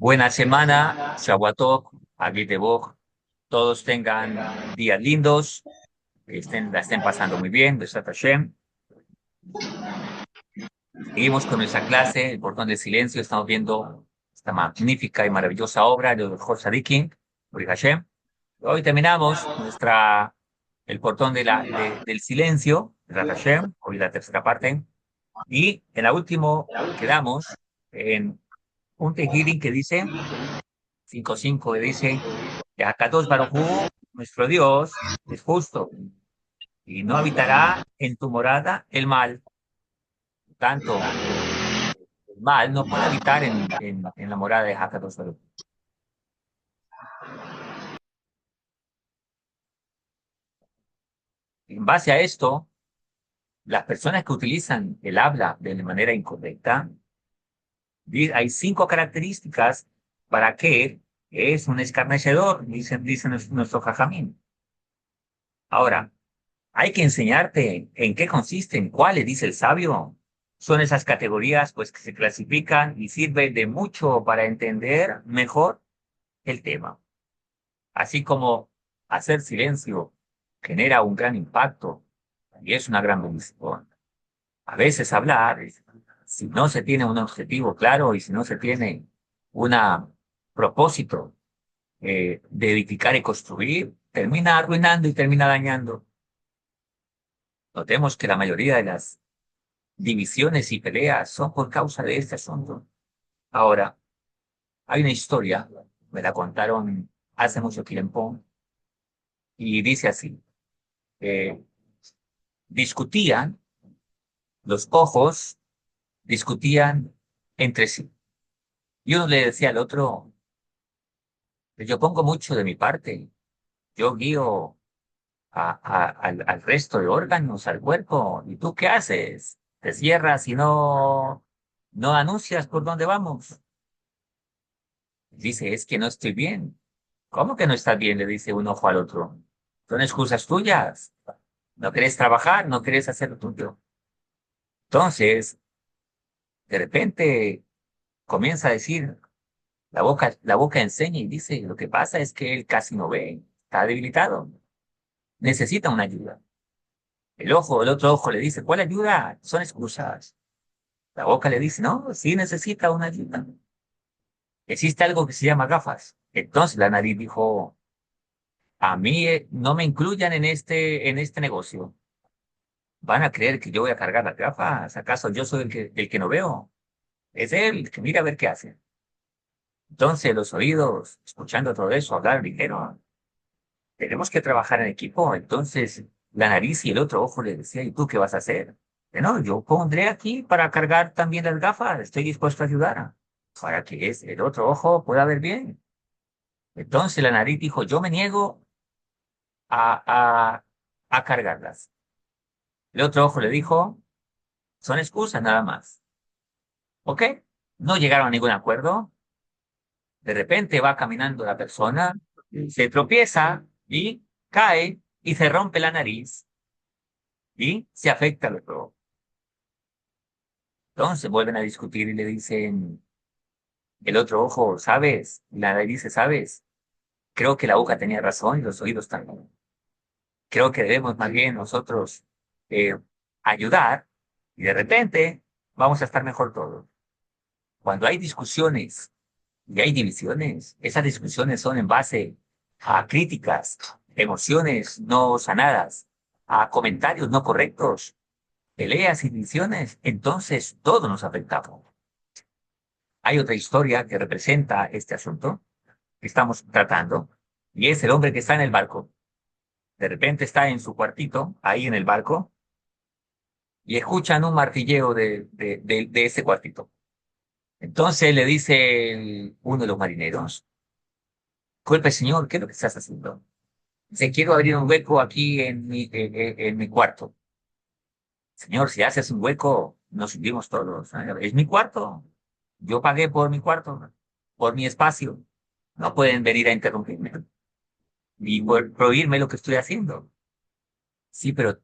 Buena semana, Shavuot, Agit de Boj. Todos tengan días lindos, la estén pasando muy bien, Besat Hashem. Seguimos con nuestra clase, El Portón del Silencio. Estamos viendo esta magnífica y maravillosa obra de Jorge Sadikin, Uri Hashem. Hoy terminamos El Portón del Silencio, Besat Hashem, hoy la tercera parte. Y en la última quedamos en un Tehilim que dice 5:5 que dice que Akadosh Baruj Hu, nuestro Dios, es justo y no habitará en tu morada el mal. Tanto, el mal no puede habitar en la morada de Akadosh Baruj Hu. En base a esto, las personas que utilizan el habla de manera incorrecta, hay 5 características para que es un escarnecedor, dice nuestro Jajamín. Ahora, hay que enseñarte en qué consisten, cuáles, dice el sabio. Son esas categorías pues que se clasifican y sirven de mucho para entender mejor el tema. Así como hacer silencio genera un gran impacto y es una gran bendición. A veces hablar, si no se tiene un objetivo claro y si no se tiene un propósito de edificar y construir, termina arruinando y termina dañando. Notemos que la mayoría de las divisiones y peleas son por causa de este asunto. Ahora, hay una historia, me la contaron hace mucho tiempo, y dice así, eh, discutían, los ojos discutían entre sí. Y uno le decía al otro, yo pongo mucho de mi parte, yo guío al resto de órganos, al cuerpo, ¿y tú qué haces? Te cierras y no anuncias por dónde vamos. Dice, es que no estoy bien. ¿Cómo que no estás bien? Le dice un ojo al otro. Son excusas tuyas. No querés trabajar, no querés hacer lo tuyo. Entonces, de repente comienza a decir, la boca enseña y dice, lo que pasa es que él casi no ve, está debilitado, necesita una ayuda. El otro ojo le dice, ¿cuál ayuda? Son excusas. La boca le dice, no, sí necesita una ayuda. Existe algo que se llama gafas. Entonces la nariz dijo, a mí no me incluyan en este negocio. ¿Van a creer que yo voy a cargar las gafas? ¿Acaso yo soy el que no veo? Es él el que mira a ver qué hace. Entonces los oídos, escuchando todo eso, hablar, dijeron, tenemos que trabajar en equipo. Entonces la nariz y el otro ojo le decía, ¿y tú qué vas a hacer? No, yo pondré aquí para cargar también las gafas. Estoy dispuesto a ayudar para que el otro ojo pueda ver bien. Entonces la nariz dijo, yo me niego a, a cargarlas. El otro ojo le dijo, son excusas nada más. ¿Ok? No llegaron a ningún acuerdo. De repente va caminando la persona, se tropieza y cae y se rompe la nariz y se afecta el otro. Entonces vuelven a discutir y le dicen, el otro ojo, ¿sabes? Y la nariz dice, ¿sabes? Creo que la boca tenía razón y los oídos también. Creo que debemos más bien nosotros eh, ayudar y de repente vamos a estar mejor todos. Cuando hay discusiones y hay divisiones, esas discusiones son en base a críticas, emociones no sanadas, a comentarios no correctos, peleas y divisiones, entonces todos nos afectamos. Hay otra historia que representa este asunto que estamos tratando, y es el hombre que está en el barco. De repente está en su cuartito, ahí en el barco, y escuchan un martilleo de ese cuartito. Entonces le dice uno de los marineros, disculpe, señor, ¿qué es lo que estás haciendo? Dice, quiero abrir un hueco aquí en mi cuarto. Señor, si haces un hueco, nos hundimos todos. Es mi cuarto. Yo pagué por mi cuarto, por mi espacio. No pueden venir a interrumpirme ni prohibirme lo que estoy haciendo. Sí, pero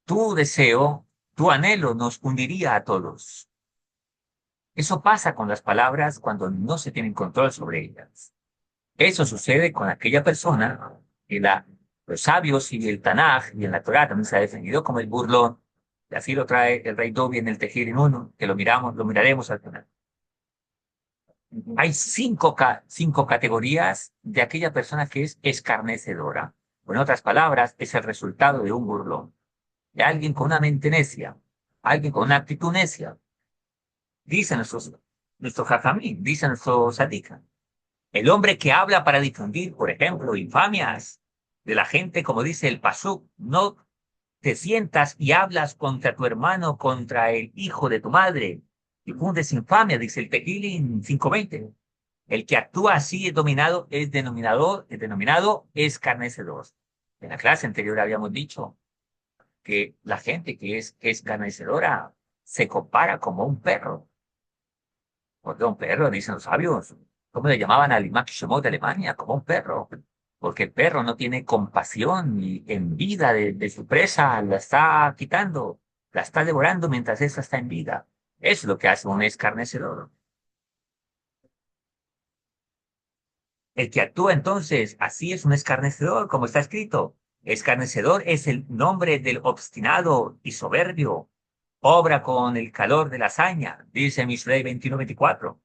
tu deseo, tu anhelo nos hundiría a todos. Eso pasa con las palabras cuando no se tiene control sobre ellas. Eso sucede con aquella persona que los sabios y el Tanaj y en la Torá también se ha definido como el burlón. Y así lo trae el rey Dovi en el Tejirin uno, que lo miraremos al final. Hay cinco categorías de aquella persona que es escarnecedora. O en otras palabras, es el resultado de un burlón. De alguien con una mente necia, alguien con una actitud necia. Dice nuestro Jajamín, dice nuestro Sadika. El hombre que habla para difundir, por ejemplo, infamias de la gente, como dice el Pasuk, no te sientas y hablas contra tu hermano, contra el hijo de tu madre. Difundes infamia, dice el Tehillim 5:20. El que actúa así es denominado escarnecedor. En la clase anterior habíamos dicho que la gente que es escarnecedora se compara como un perro. Porque un perro, dicen los sabios, ¿cómo le llamaban al Imam Shemot de Alemania? Como un perro. Porque el perro no tiene compasión y en vida de su presa la está quitando, la está devorando mientras esa está en vida. Eso es lo que hace un escarnecedor. El que actúa entonces así es un escarnecedor, como está escrito. Escarnecedor es el nombre del obstinado y soberbio. Obra con el calor de la hazaña, dice Mishlei 21:24.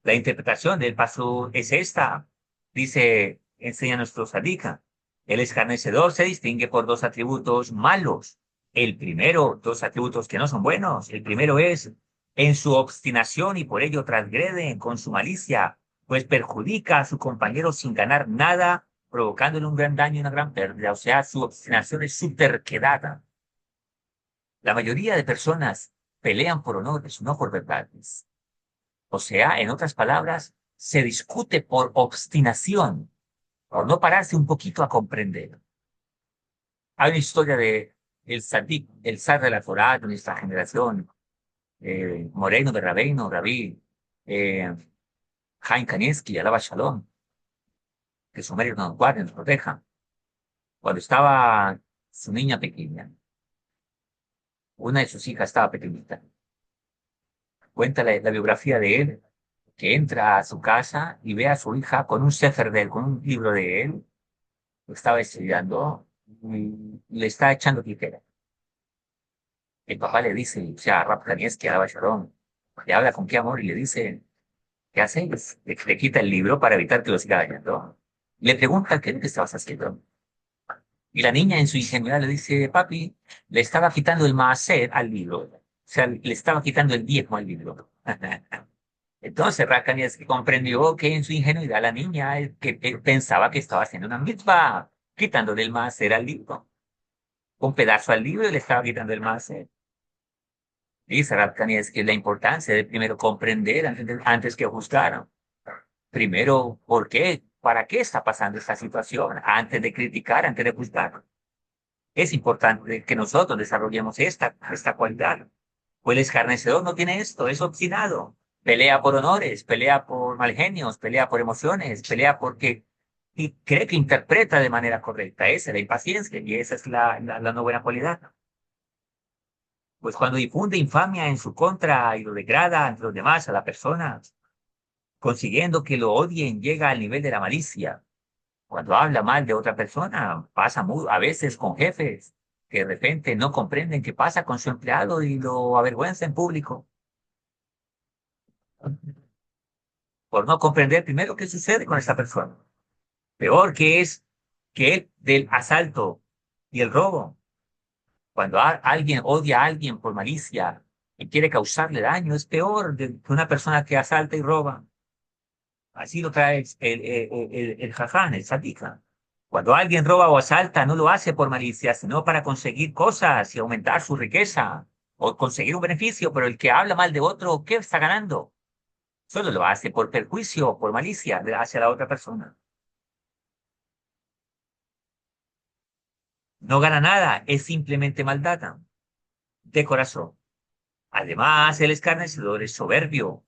La interpretación del paso es esta. Dice, enseña nuestro Sadika. El escarnecedor se distingue por dos atributos malos. El primero, dos atributos que no son buenos. El primero es en su obstinación y por ello transgrede con su malicia, pues perjudica a su compañero sin ganar nada, provocándole un gran daño y una gran pérdida. O sea, su obstinación es su terquedad. La mayoría de personas pelean por honores, no por verdades. O sea, en otras palabras, se discute por obstinación, por no pararse un poquito a comprender. Hay una historia de el Sadik, el zar de la Torá de nuestra generación, Moreno de Rabeino, Rabí, eh, Chaim Kanievski, Alaba Shalom, que su mérito nos guarde, nos proteja. Cuando estaba su niña pequeña, una de sus hijas estaba pequeñita. Cuenta la biografía de él, que entra a su casa y ve a su hija con un sefer de él, con un libro de él, lo estaba estudiando y le está echando tijera. El papá le dice, o sea, Rab Kanievski, Alaba Shalom, le habla con qué amor y le dice, ¿qué haces? Le quita el libro para evitar que lo siga dañando. Le pregunta, ¿qué es lo que estabas haciendo? Y la niña en su ingenuidad le dice, papi, le estaba quitando el maaser al libro. O sea, le estaba quitando el diezmo al libro. Entonces Rab que comprendió que en su ingenuidad la niña que pensaba que estaba haciendo una mitzvah, quitándole el maaser al libro. Un pedazo al libro y le estaba quitando el maaser. Dice Rab que la importancia de primero comprender antes que juzgar. Primero, ¿por qué? ¿Para qué está pasando esta situación? Antes de criticar, antes de juzgar. Es importante que nosotros desarrollemos esta cualidad. Pues el escarnecedor no tiene esto, es obstinado. Pelea por honores, pelea por malgenios, pelea por emociones, pelea porque y cree que interpreta de manera correcta. Esa es la impaciencia y esa es la no buena cualidad. Pues cuando difunde infamia en su contra y lo degrada ante los demás a la persona, consiguiendo que lo odien, llega al nivel de la malicia. Cuando habla mal de otra persona, pasa a veces con jefes que de repente no comprenden qué pasa con su empleado y lo avergüenza en público. Por no comprender primero qué sucede con esta persona. Peor que es que del asalto y el robo. Cuando alguien odia a alguien por malicia y quiere causarle daño, es peor que una persona que asalta y roba. Así lo trae el jaján, el sadika. Cuando alguien roba o asalta, no lo hace por malicia, sino para conseguir cosas y aumentar su riqueza o conseguir un beneficio, pero el que habla mal de otro, ¿qué está ganando? Solo lo hace por perjuicio o por malicia hacia la otra persona. No gana nada, es simplemente maldad de corazón. Además, el escarnecedor es soberbio,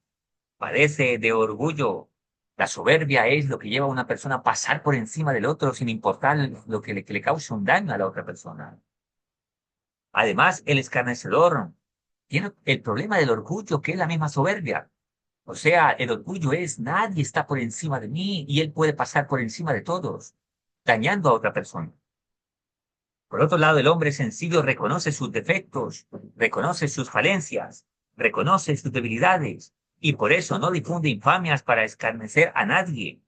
padece de orgullo. La soberbia es lo que lleva a una persona a pasar por encima del otro sin importar lo que le cause un daño a la otra persona. Además, el escarnecedor tiene el problema del orgullo, que es la misma soberbia. O sea, el orgullo es nadie está por encima de mí y él puede pasar por encima de todos, dañando a otra persona. Por otro lado, el hombre sencillo reconoce sus defectos, reconoce sus falencias, reconoce sus debilidades y por eso no difunde infamias para escarnecer a nadie,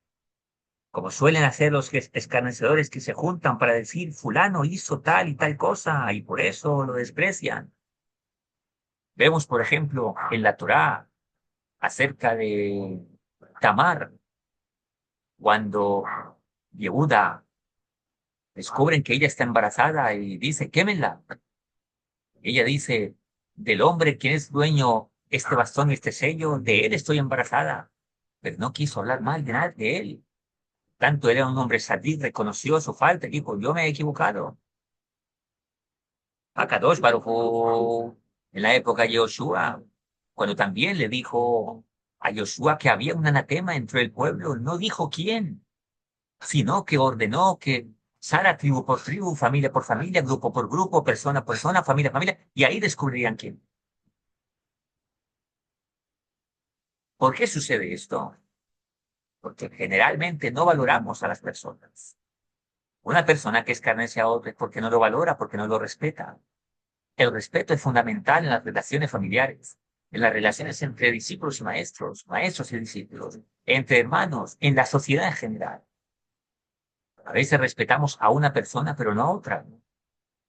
como suelen hacer los escarnecedores que se juntan para decir fulano hizo tal y tal cosa y por eso lo desprecian. Vemos, por ejemplo, en la Torá acerca de Tamar, cuando Yehuda descubren que ella está embarazada y dice, quémenla. Ella dice, del hombre quien es dueño este bastón y este sello, de él estoy embarazada. Pero no quiso hablar mal de nada de él. Tanto era un hombre sadí, reconoció su falta y dijo, yo me he equivocado. Akadosh Baruj Hu, en la época de Yoshua, cuando también le dijo a Yoshua que había un anatema entre el pueblo, no dijo quién, sino que ordenó que Sara, tribu por tribu, familia por familia, grupo por grupo, persona por persona, familia por familia, y ahí descubrirían quién. ¿Por qué sucede esto? Porque generalmente no valoramos a las personas. Una persona que escarnece a otra es porque no lo valora, porque no lo respeta. El respeto es fundamental en las relaciones familiares, en las relaciones entre discípulos y maestros, maestros y discípulos, entre hermanos, en la sociedad en general. A veces respetamos a una persona, pero no a otra.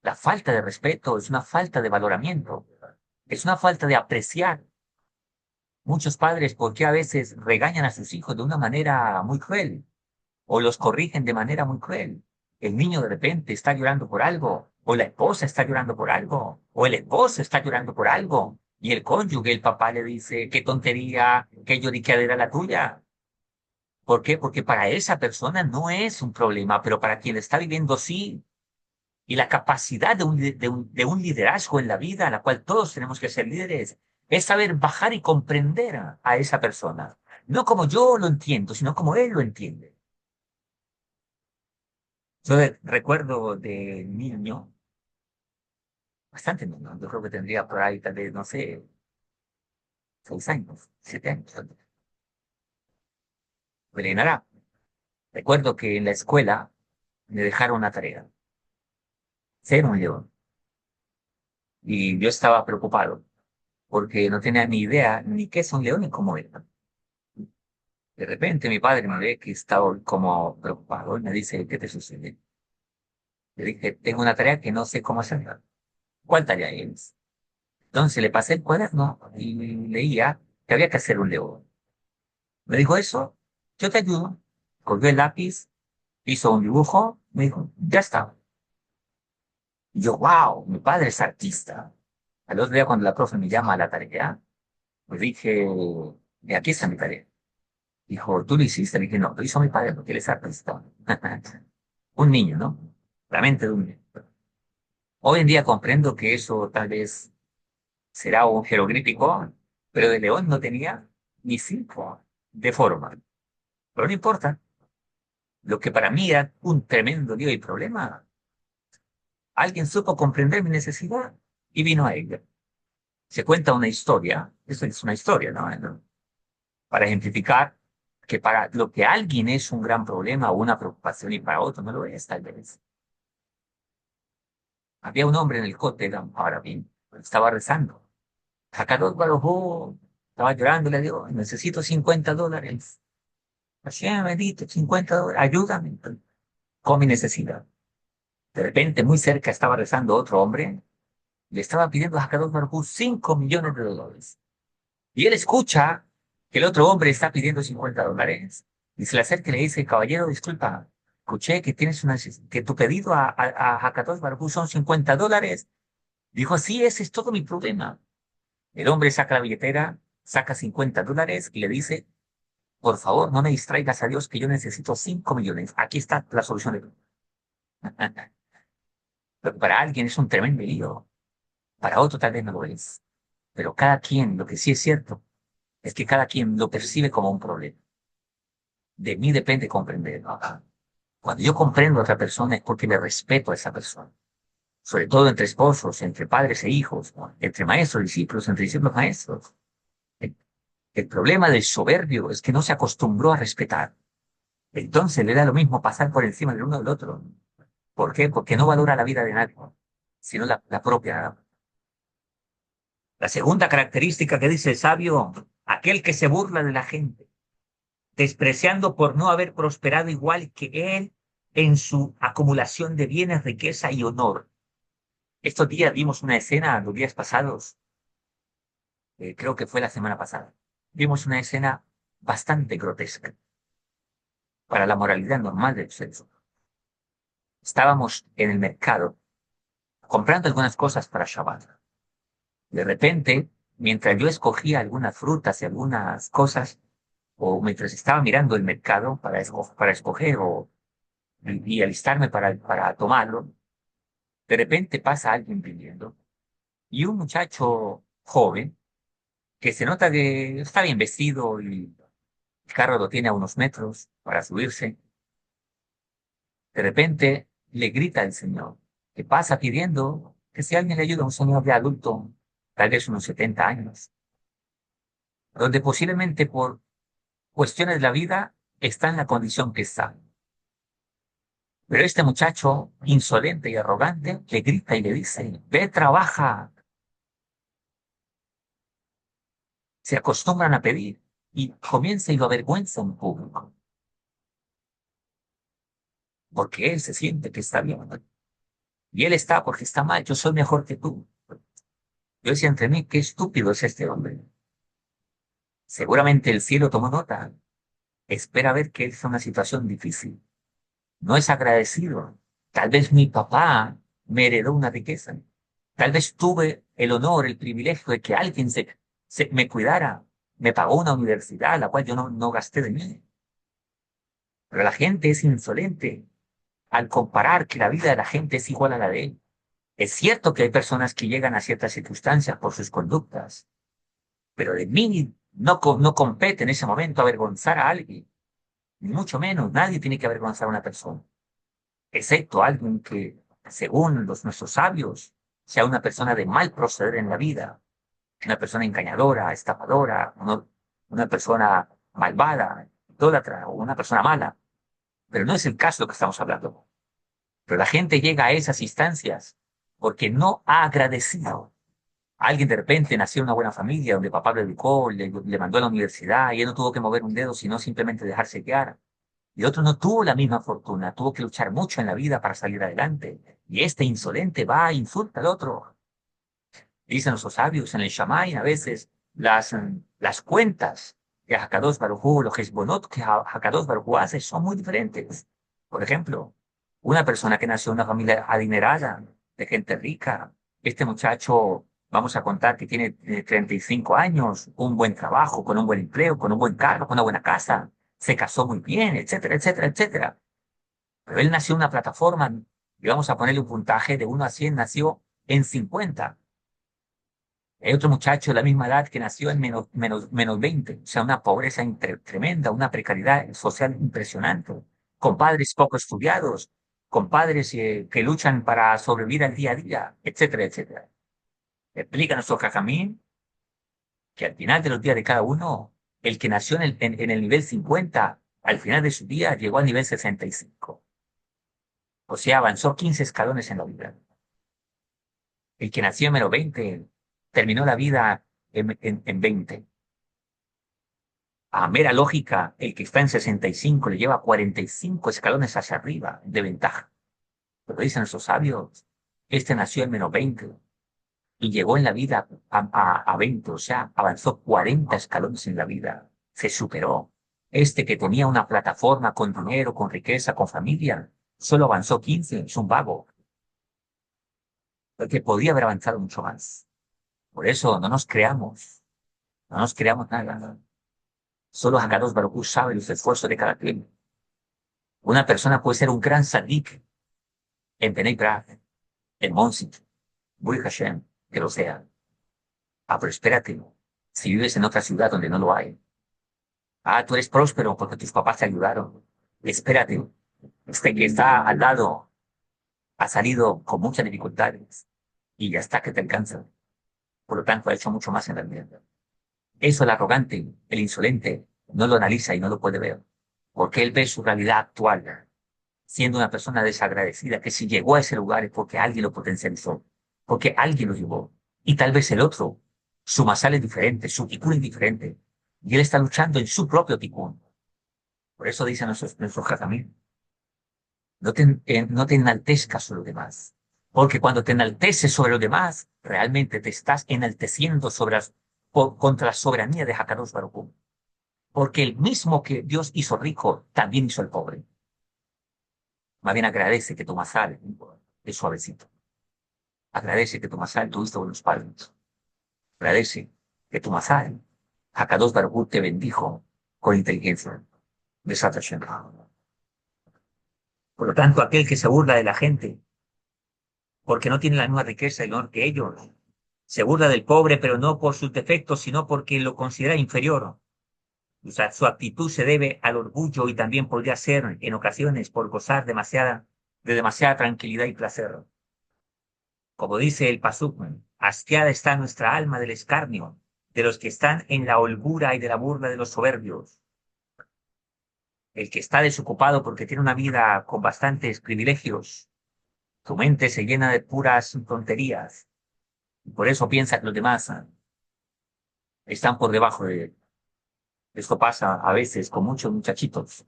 La falta de respeto es una falta de valoramiento, es una falta de apreciar. Muchos padres, ¿por qué a veces regañan a sus hijos de una manera muy cruel o los corrigen de manera muy cruel? El niño de repente está llorando por algo, o la esposa está llorando por algo, o el esposo está llorando por algo, y el cónyuge, el papá le dice, qué tontería, qué lloriqueadera la tuya. ¿Por qué? Porque para esa persona no es un problema, pero para quien está viviendo sí. Y la capacidad de un liderazgo en la vida, a la cual todos tenemos que ser líderes, es saber bajar y comprender a esa persona. No como yo lo entiendo, sino como él lo entiende. Yo recuerdo de niño, bastante niño, yo creo que tendría por ahí tal vez, no sé, 6 años, 7 años. Pero recuerdo que en la escuela me dejaron una tarea, ser un león. Y yo estaba preocupado porque no tenía ni idea ni qué es un león ni cómo era. De repente mi padre me ve que estaba como preocupado y me dice, ¿qué te sucede? Le dije, tengo una tarea que no sé cómo hacerla. ¿Cuál tarea es? Entonces le pasé el cuaderno y leía que había que hacer un león. Me dijo eso, yo te ayudo. Cogió el lápiz, hizo un dibujo, me dijo, ya está. Y yo, wow, mi padre es artista. Al otro día cuando la profe me llama a la tarea, me dije, aquí está mi tarea. Dijo, ¿tú lo hiciste? Le dije, no, lo hizo mi padre porque él es artista. Un niño, ¿no? La mente de un niño. Hoy en día comprendo que eso tal vez será un jeroglífico, pero de León no tenía ni cinco de forma. Pero no importa. Lo que para mí era un tremendo lío y problema, alguien supo comprender mi necesidad y vino a ella. Se cuenta una historia, eso es una historia, ¿no? Para ejemplificar que para lo que alguien es un gran problema o una preocupación y para otro no lo es, tal vez. Había un hombre en el cóctel, ahora bien, estaba rezando. Sacador Barujú estaba llorando, le digo, necesito $50. Así, bendito, $50, ayúdame con mi necesidad. De repente, muy cerca estaba rezando otro hombre, le estaba pidiendo a Sacador Barujú $5 millones. Y él escucha que el otro hombre está pidiendo $50. Y se le acerca y le dice, caballero, disculpa, escuché que tienes que tu pedido a Hakadosh Baruj Hu son $50. Dijo, sí, ese es todo mi problema. El hombre saca la billetera, saca $50 y le dice, por favor, no me distraigas a Dios que yo necesito 5 millones. Aquí está la solución de todo. Pero para alguien es un tremendo lío, para otro tal vez no lo es. Pero cada quien, lo que sí es cierto, es que cada quien lo percibe como un problema. De mí depende comprender. Cuando yo comprendo a otra persona es porque le respeto a esa persona. Sobre todo entre esposos, entre padres e hijos, ¿no? Entre maestros y discípulos, entre discípulos y maestros. El problema del soberbio es que no se acostumbró a respetar. Entonces le da lo mismo pasar por encima del uno del otro. ¿Por qué? Porque no valora la vida de nadie, sino la propia. La segunda característica que dice el sabio, aquel que se burla de la gente, despreciando por no haber prosperado igual que él en su acumulación de bienes, riqueza y honor. Estos días vimos una escena, los días pasados, creo que fue la semana pasada, vimos una escena bastante grotesca para la moralidad normal del ser humano. Estábamos en el mercado comprando algunas cosas para Shabbat. De repente, mientras yo escogía algunas frutas y algunas cosas, o mientras estaba mirando el mercado para escoger y alistarme para tomarlo, de repente pasa alguien pidiendo. Y un muchacho joven, que se nota que está bien vestido y el carro lo tiene a unos metros para subirse, de repente le grita al señor, que pasa pidiendo que si alguien le ayuda, un señor de adulto, tal vez unos 70 años, donde posiblemente por cuestiones de la vida está en la condición que está. Pero este muchacho, insolente y arrogante, le grita y le dice, ve, trabaja. Se acostumbran a pedir y comienza y lo avergüenza en público, porque él se siente que está bien. Y él está porque está mal, yo soy mejor que tú. Yo decía entre mí, qué estúpido es este hombre. Seguramente el cielo tomó nota, espera ver que es una situación difícil. No es agradecido. Tal vez mi papá me heredó una riqueza. Tal vez tuve el honor, el privilegio de que alguien me cuidara, me pagó una universidad, la cual yo no gasté de mí. Pero la gente es insolente al comparar que la vida de la gente es igual a la de él. Es cierto que hay personas que llegan a ciertas circunstancias por sus conductas, pero de mí no compete en ese momento avergonzar a alguien, ni mucho menos. Nadie tiene que avergonzar a una persona, excepto alguien que, según nuestros sabios, sea una persona de mal proceder en la vida, una persona engañadora, estafadora, una persona malvada, idólatra o una persona mala. Pero no es el caso de lo que estamos hablando. Pero la gente llega a esas instancias porque no ha agradecido. Alguien de repente nació en una buena familia donde papá lo educó, le mandó a la universidad y él no tuvo que mover un dedo, sino simplemente dejarse guiar. Y otro no tuvo la misma fortuna, tuvo que luchar mucho en la vida para salir adelante. Y este insolente va e insulta al otro. Dicen los sabios en el Shammai a veces las cuentas que Hakadosh Baruj Hu, los Hezbonot que Hakadosh Baruj Hu hace son muy diferentes. Por ejemplo, una persona que nació en una familia adinerada, de gente rica, este muchacho, vamos a contar que tiene 35 años, un buen trabajo, con un buen empleo, con un buen carro, con una buena casa, se casó muy bien, etcétera, etcétera, etcétera. Pero él nació en una plataforma, y vamos a ponerle un puntaje de 1 a 100, nació en 50. Hay otro muchacho de la misma edad que nació en menos 20, o sea, una pobreza tremenda, una precariedad social impresionante, con padres poco estudiados, con padres que luchan para sobrevivir al día a día, etcétera, etcétera. Explica nuestro Jajamín que al final de los días de cada uno, el que nació en el nivel 50, al final de su día llegó al nivel 65. O sea, avanzó 15 escalones en la vida. El que nació en menos 20 terminó la vida en 20. A mera lógica, el que está en 65 le lleva 45 escalones hacia arriba de ventaja. Pero dicen nuestros sabios, este nació en menos 20 y llegó en la vida a 20, o sea, avanzó 40 escalones en la vida, se superó. Este que tenía una plataforma con dinero, con riqueza, con familia, solo avanzó 15, es un vago, el que podía haber avanzado mucho más. Por eso no nos creamos nada. Solo Hakadosh Baruj Hu sabe los esfuerzos de cada quien. Una persona puede ser un gran sadik en Bnei Brak, en Monsit, Buri Hashem, que lo sea. Ah, pero espérate, si vives en otra ciudad donde no lo hay. Ah, tú eres próspero porque tus papás te ayudaron. Espérate, este que está al lado ha salido con muchas dificultades y ya está que te alcanza. Por lo tanto, ha hecho mucho más en la vida. Eso el arrogante, el insolente, no lo analiza y no lo puede ver, porque él ve su realidad actual, siendo una persona desagradecida, que si llegó a ese lugar es porque alguien lo potencializó, porque alguien lo llevó. Y tal vez el otro, su masal es diferente, su ticún es diferente, y él está luchando en su propio ticún. Por eso dicen nuestros jajamí, no te enaltezcas sobre los demás, porque cuando te enalteces sobre los demás, realmente te estás enalteciendo contra la soberanía de Hakadosh Baruj Hu. Porque el mismo que Dios hizo rico, también hizo el pobre. Más bien agradece que tu masal es suavecito. Agradece que tu masal tuviste buenos padres. Agradece que tu masal, Hakadosh Baruj Hu, te bendijo con inteligencia. Besat Hashem. Por lo tanto, aquel que se burla de la gente porque no tiene la misma riqueza y honor que ellos, se burla del pobre, pero no por sus defectos, sino porque lo considera inferior. O sea, su actitud se debe al orgullo y también podría ser, en ocasiones, por gozar de demasiada tranquilidad y placer. Como dice el Pasuk, hastiada está nuestra alma del escarnio, de los que están en la holgura y de la burla de los soberbios. El que está desocupado porque tiene una vida con bastantes privilegios, su mente se llena de puras tonterías, y por eso piensa que los demás están por debajo de él. Esto pasa a veces con muchos muchachitos,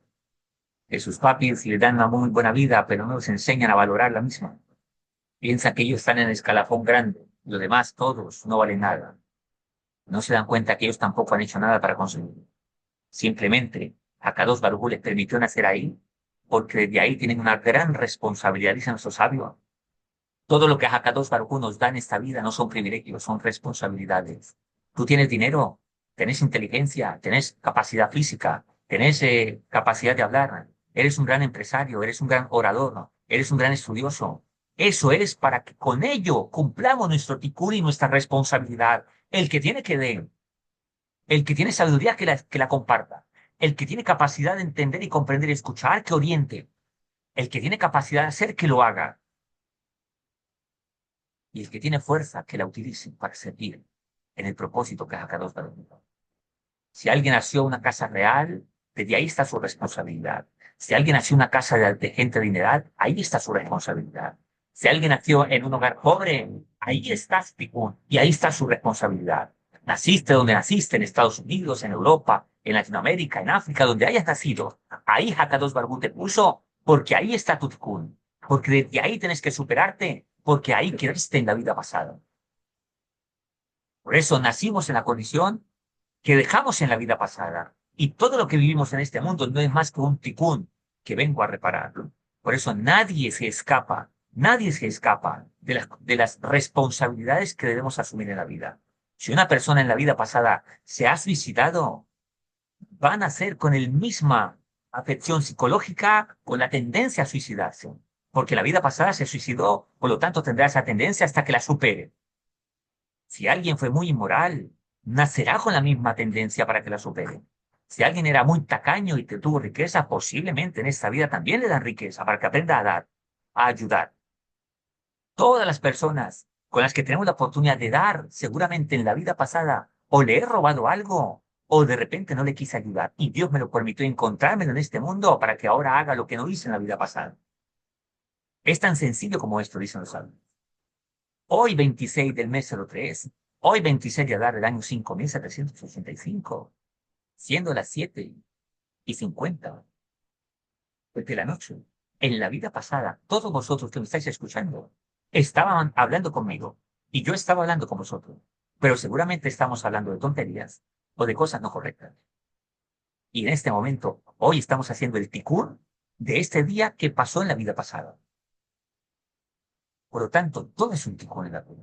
que sus papis les dan una muy buena vida, pero no les enseñan a valorar la misma. Piensa que ellos están en el escalafón grande, los demás todos no valen nada. No se dan cuenta que ellos tampoco han hecho nada para conseguirlo. Simplemente a Kadosh Baruj Hu les permitió nacer ahí, porque de ahí tienen una gran responsabilidad, dicen nuestros sabios. Todo lo que Hakadosh Baruj Hu nos da en esta vida no son privilegios, son responsabilidades. Tú tienes dinero, tenés inteligencia, tenés capacidad física, tenés capacidad de hablar, eres un gran empresario, eres un gran orador, eres un gran estudioso. Eso es para que con ello cumplamos nuestro tikkun y nuestra responsabilidad. El que tiene que dar, el que tiene sabiduría que la comparta, el que tiene capacidad de entender y comprender y escuchar que oriente, el que tiene capacidad de hacer que lo haga y el que tiene fuerza que la utilice para servir en el propósito que es Hakadosh Baruj Hu. Si alguien nació en una casa real, desde ahí está su responsabilidad. Si alguien nació en una casa de gente adinerada, ahí está su responsabilidad. Si alguien nació en un hogar pobre, ahí está su ticún y ahí está su responsabilidad. Naciste donde naciste, en Estados Unidos, en Europa, en Latinoamérica, en África, donde hayas nacido, ahí Hakadosh Baruj Hu te puso, porque ahí está tu ticún. Porque desde ahí tienes que superarte, porque ahí quedaste en la vida pasada. Por eso nacimos en la condición que dejamos en la vida pasada. Y todo lo que vivimos en este mundo no es más que un ticún que vengo a repararlo. Por eso nadie se escapa de las responsabilidades que debemos asumir en la vida. Si una persona en la vida pasada se ha suicidado, van a ser con la misma afección psicológica, con la tendencia a suicidarse. Porque la vida pasada se suicidó, por lo tanto tendrá esa tendencia hasta que la supere. Si alguien fue muy inmoral, nacerá con la misma tendencia para que la supere. Si alguien era muy tacaño y te tuvo riqueza, posiblemente en esta vida también le dan riqueza para que aprenda a dar, a ayudar. Todas las personas con las que tenemos la oportunidad de dar, seguramente en la vida pasada, o le he robado algo, o de repente no le quise ayudar. Y Dios me lo permitió encontrármelo en este mundo para que ahora haga lo que no hice en la vida pasada. Es tan sencillo como esto, dicen los sabios. Hoy 26 del mes 03, hoy 26 de Adar del año 5785, siendo las 7:50 de la noche. En la vida pasada, todos vosotros que me estáis escuchando, estaban hablando conmigo y yo estaba hablando con vosotros, pero seguramente estamos hablando de tonterías o de cosas no correctas. Y en este momento, hoy estamos haciendo el tikur de este día que pasó en la vida pasada. Por lo tanto, todo es un tikur en la vida.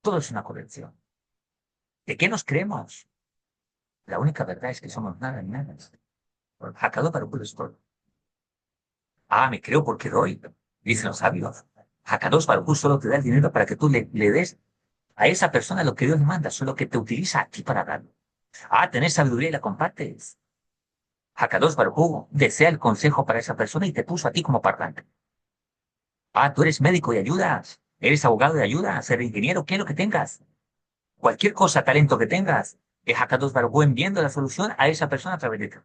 Todo es una corrección. ¿De qué nos creemos? La única verdad es que somos nada ni nada. Hakadosh Baruj Hu es todo. Ah, me creo porque doy, dicen los sabios. Hakadosh Baruj Hu solo te da el dinero para que tú le des a esa persona lo que Dios le manda, solo que te utiliza a ti para darlo. Ah, tenés sabiduría y la compartes. Hakadosh Baruj Hu desea el consejo para esa persona y te puso a ti como parlante. Ah, tú eres médico y ayudas. Eres abogado y ayudas. Eres ingeniero, ¿qué es lo que tengas? Cualquier cosa, talento que tengas, Es Hakadosh Baruj Hu enviando la solución a esa persona a través de ti.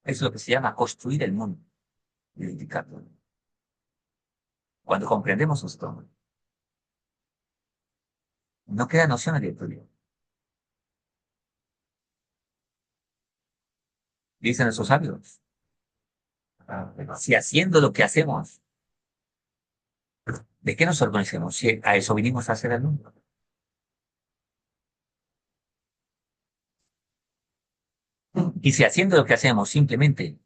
Es lo que se llama construir el mundo y edificarlo. Cuando comprendemos esto, no queda noción aleatoria. Dicen esos sabios, si haciendo lo que hacemos, ¿de qué nos organizamos? Si a eso vinimos a hacer el mundo. Y si haciendo lo que hacemos simplemente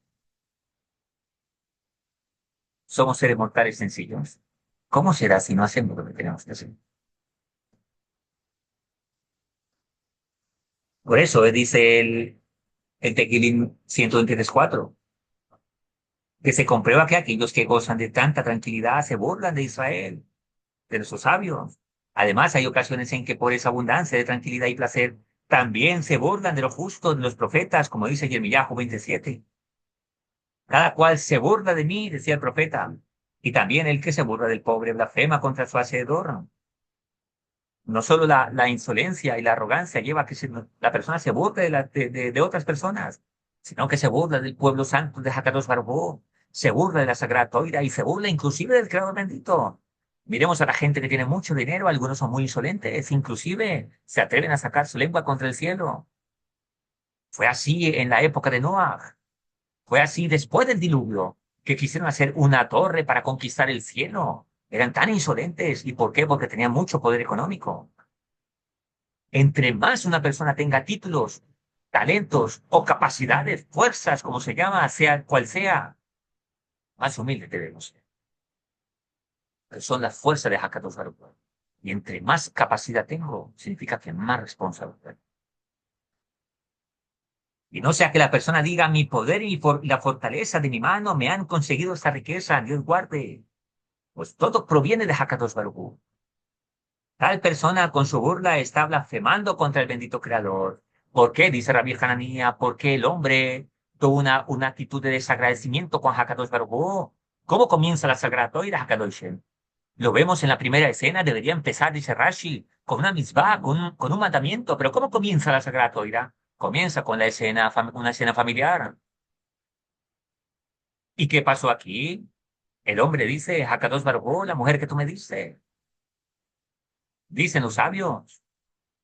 somos seres mortales sencillos, ¿cómo será si no hacemos lo que tenemos que hacer? Por eso dice el Tequilín 123.4, que se comprueba que aquellos que gozan de tanta tranquilidad se burlan de Israel, de nuestros sabios. Además, hay ocasiones en que por esa abundancia de tranquilidad y placer, también se burlan de los justos, de los profetas, como dice Yirmiyahu 27. Cada cual se burla de mí, decía el profeta, y también el que se burla del pobre blasfema contra su hacedor. No solo la insolencia y la arrogancia lleva a que la persona se burle de otras personas, sino que se burla del pueblo santo de Hakadosh Barbo, se burla de la Sagrada Toira y se burla inclusive del Creador bendito. Miremos a la gente que tiene mucho dinero, algunos son muy insolentes, inclusive se atreven a sacar su lengua contra el cielo. Fue así en la época de Noah, fue así después del diluvio, que quisieron hacer una torre para conquistar el cielo. Eran tan insolentes. ¿Y por qué? Porque tenían mucho poder económico. Entre más una persona tenga títulos, talentos o capacidades, fuerzas, como se llama, sea cual sea, más humilde debemos ser. Son las fuerzas de Hakadosh Baruj Hu. Y entre más capacidad tengo, significa que más responsabilidad. Y no sea que la persona diga, mi poder y la fortaleza de mi mano me han conseguido esta riqueza, Dios guarde. Pues todo proviene de Hakadosh Baruj Hu. Tal persona con su burla está blasfemando contra el bendito Creador. ¿Por qué? Dice Rabbi Hananía, porque el hombre tuvo una actitud de desagradecimiento con Hakadosh Baruj Hu. ¿Cómo comienza la Sagrada Torah, Hakadosh? Lo vemos en la primera escena, debería empezar, dice Rashi, con una misbah, con un mandamiento. Pero ¿cómo comienza la Sagrada Torah? Comienza con una escena familiar. ¿Y qué pasó aquí? El hombre dice, Hakadosh Baruj Hu, la mujer que tú me diste. Dicen los sabios.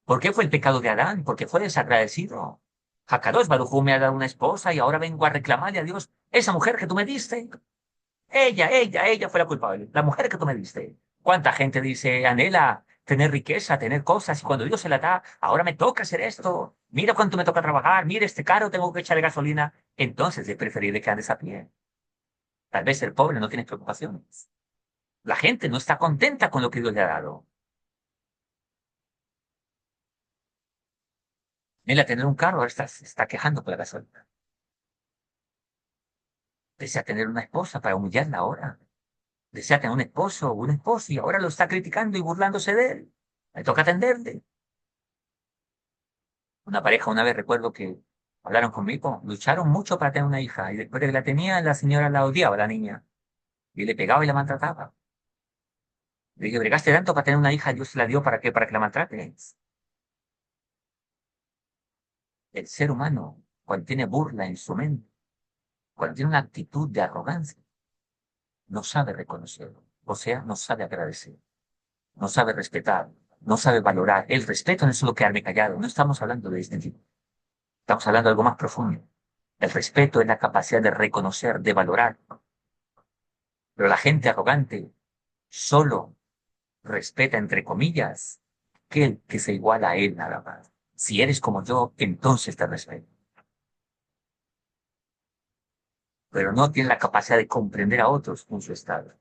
¿Por qué fue el pecado de Adán? Porque fue desagradecido. Hakadosh Baruj Hu me ha dado una esposa y ahora vengo a reclamarle a Dios, esa mujer que tú me diste, ella fue la culpable, la mujer que tú me diste. ¿Cuánta gente dice, anhela tener riqueza, tener cosas, y cuando Dios se la da, ahora me toca hacer esto, mira cuánto me toca trabajar, mira este carro, tengo que echarle gasolina? Entonces es preferible que andes a pie. Tal vez el pobre no tiene preocupaciones. La gente no está contenta con lo que Dios le ha dado. Él a tener un carro, ahora se está quejando por la gasolina. Desea tener una esposa para humillarla ahora. Desea tener un esposo o un esposo y ahora lo está criticando y burlándose de él. Me toca atenderle. Una pareja, una vez recuerdo que hablaron conmigo, lucharon mucho para tener una hija y después de que la tenía, la señora la odiaba, la niña, y le pegaba y la maltrataba. Le dije, bregaste tanto para tener una hija, Dios se la dio ¿para qué? Para que la maltrates. El ser humano, cuando tiene burla en su mente, cuando tiene una actitud de arrogancia, no sabe reconocer, o sea, no sabe agradecer, no sabe respetar, no sabe valorar. El respeto no es solo quedarme callado, no estamos hablando de este tipo, estamos hablando de algo más profundo. El respeto es la capacidad de reconocer, de valorar, pero la gente arrogante solo respeta, entre comillas, aquel que se iguala a él nada más. Si eres como yo, entonces te respeto. Pero no tiene la capacidad de comprender a otros en su estado.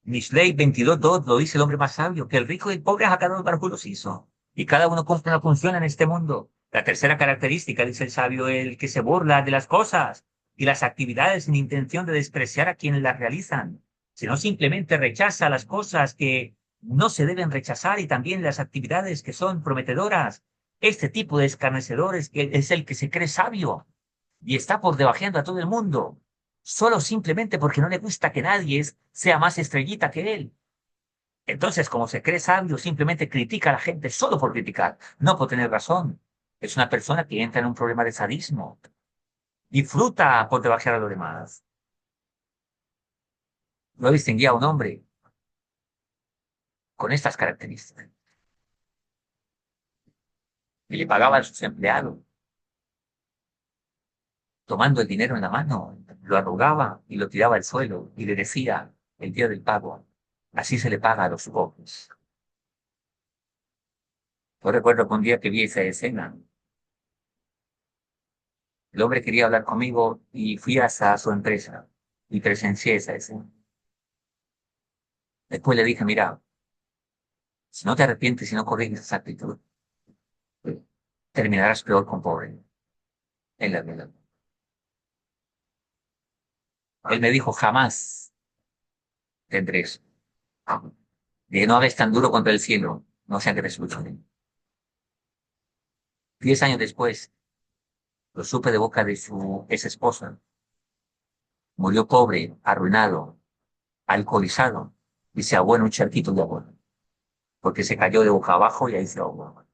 Mishlei 22.2 lo dice el hombre más sabio, que el rico y el pobre a cada uno los hizo. Y cada uno cumple una función en este mundo. La tercera característica, dice el sabio, el que se burla de las cosas y las actividades sin intención de despreciar a quienes las realizan, sino simplemente rechaza las cosas que no se deben rechazar y también las actividades que son prometedoras. Este tipo de escarnecedores que es el que se cree sabio y está por debajeando a todo el mundo, solo simplemente porque no le gusta que nadie sea más estrellita que él. Entonces, como se cree sabio, simplemente critica a la gente solo por criticar, no por tener razón. Es una persona que entra en un problema de sadismo. Disfruta por debajear a los demás. Lo distinguía a un hombre con estas características. Y le pagaba a sus empleados, tomando el dinero en la mano, lo arrugaba y lo tiraba al suelo y le decía el día del pago, así se le paga a los pobres. Yo recuerdo que un día que vi esa escena, el hombre quería hablar conmigo y fui hasta su empresa y presencié esa escena. Después le dije, mira, si no te arrepientes y no corriges esa actitud, terminarás peor con pobre en la vida. Él me dijo, jamás tendré eso. De no hables tan duro contra el cielo, no sea que te escuchen. 10 años después, lo supe de boca de su ex esposa. Murió pobre, arruinado, alcoholizado y se ahogó en un charquito de agua, porque se cayó de boca abajo y ahí se ahogó.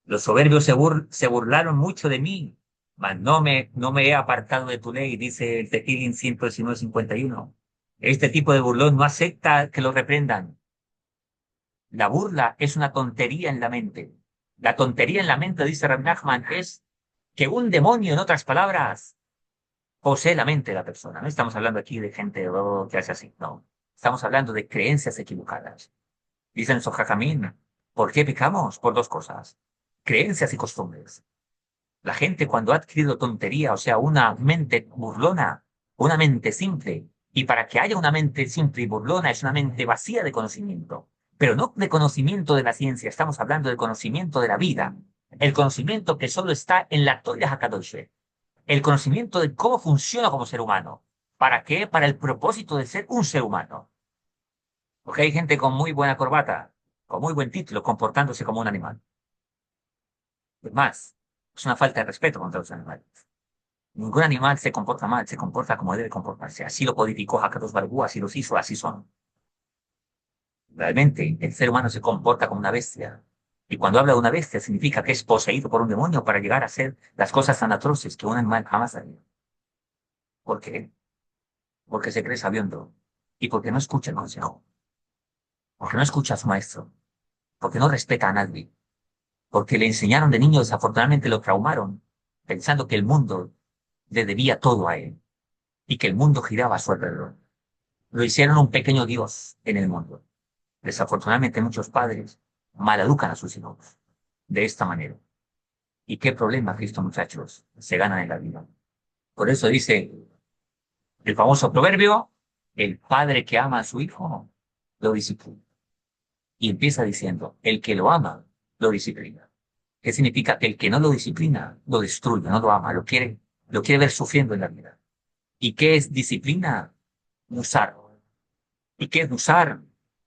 Los soberbios se burlaron mucho de mí, mas no me he apartado de tu ley, dice el Tehillim 119:51. Este tipo de burlón no acepta que lo reprendan. La burla es una tontería en la mente. La tontería en la mente, dice Rab Nachman, es que un demonio, en otras palabras, posee la mente de la persona. No estamos hablando aquí de gente que hace así, no. Estamos hablando de creencias equivocadas. Dicen Sojajamín, ¿por qué pecamos? Por dos cosas, creencias y costumbres. La gente cuando ha adquirido tontería, o sea, una mente burlona, una mente simple, y para que haya una mente simple y burlona es una mente vacía de conocimiento, pero no de conocimiento de la ciencia, estamos hablando de conocimiento de la vida, el conocimiento que solo está en la Torah HaKadosh, el conocimiento de cómo funciona como ser humano. ¿Para qué? Para el propósito de ser un ser humano. Porque hay gente con muy buena corbata, con muy buen título, comportándose como un animal. Es más, es una falta de respeto contra los animales. Ningún animal se comporta mal, se comporta como debe comportarse. Así lo codificó Hakadosh Barú, así los hizo, así son. Realmente, el ser humano se comporta como una bestia. Y cuando habla de una bestia, significa que es poseído por un demonio para llegar a hacer las cosas tan atroces que un animal jamás haría. ¿Por qué? Porque se cree sabiendo. Y porque no escucha el consejo. Porque no escucha a su maestro. Porque no respeta a nadie. Porque le enseñaron de niño, desafortunadamente lo traumaron, pensando que el mundo le debía todo a él. Y que el mundo giraba a su alrededor. Lo hicieron un pequeño Dios en el mundo. Desafortunadamente, muchos padres maleducan a sus hijos de esta manera. ¿Y qué problema, Cristo, muchachos, se ganan en la vida? Por eso dice el famoso proverbio, el padre que ama a su hijo lo disciplina. Y empieza diciendo, el que lo ama lo disciplina. ¿Qué significa? Que el que no lo disciplina lo destruye, no lo ama, lo quiere ver sufriendo en la vida. ¿Y qué es disciplina? Usar. ¿Y qué es usar?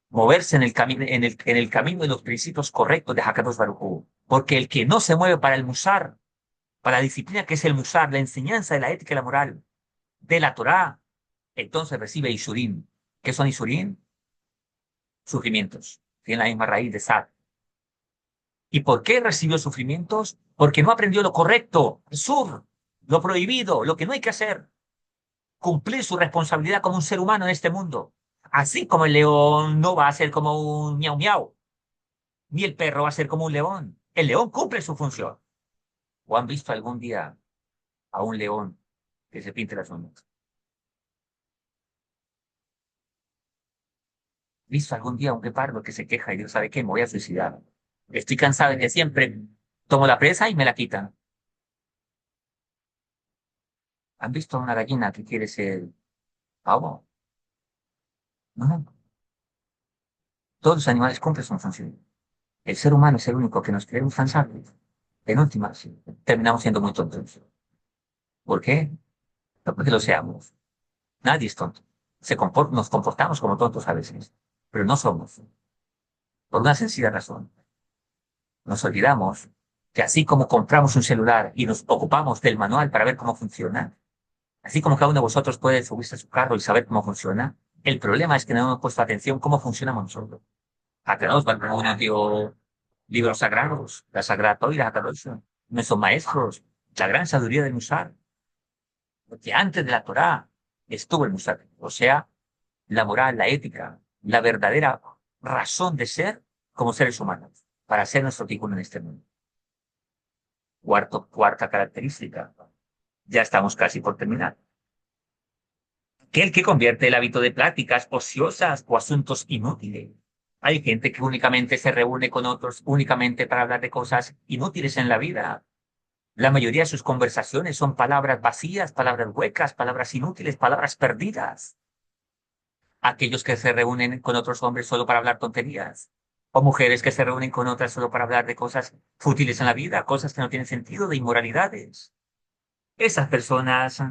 Moverse en el camino, en el camino de los principios correctos de Hakadosh Baruj Hu. Porque el que no se mueve para el musar, para la disciplina que es el musar, la enseñanza de la ética y la moral, de la Torá, entonces recibe Isurim. ¿Qué son Isurim? Sufrimientos. Tienen la misma raíz de Sad. ¿Y por qué recibió sufrimientos? Porque no aprendió lo correcto, el sur, lo prohibido, lo que no hay que hacer. Cumplir su responsabilidad como un ser humano en este mundo. Así como el león no va a ser como un miau miau, ni el perro va a ser como un león. El león cumple su función. ¿O han visto algún día a un león que se pinte las uñas? ¿Visto algún día a un guepardo que se queja y dice, ¿sabe qué? Me voy a suicidar. Estoy cansado de que siempre tomo la presa y me la quitan. ¿Han visto a una gallina que quiere ser pavo? No. Todos los animales cumplen su función. El ser humano es el único que nos creemos tan sabios. En últimas, terminamos siendo muy tontos. ¿Por qué? No porque lo seamos. Nadie es tonto. Nos comportamos como tontos a veces, pero no somos. Por una sencilla razón. Nos olvidamos que así como compramos un celular y nos ocupamos del manual para ver cómo funciona, así como cada uno de vosotros puede subirse a su carro y saber cómo funciona, El problema es que no hemos puesto atención cómo funcionamos nosotros. Hakadosh Baruj Hu dio libros sagrados, la Sagrada Torah, Hakadosh, nuestros maestros, la gran sabiduría del Musar, porque antes de la Torá estuvo el Musar, o sea, la moral, la ética, la verdadera razón de ser como seres humanos, para ser nuestro título en este mundo. Cuarta característica, ya estamos casi por terminar. Aquel que convierte el hábito de pláticas ociosas o asuntos inútiles. Hay gente que únicamente se reúne con otros únicamente para hablar de cosas inútiles en la vida. La mayoría de sus conversaciones son palabras vacías, palabras huecas, palabras inútiles, palabras perdidas. Aquellos que se reúnen con otros hombres solo para hablar tonterías. O mujeres que se reúnen con otras solo para hablar de cosas fútiles en la vida, cosas que no tienen sentido, de inmoralidades. Esas personas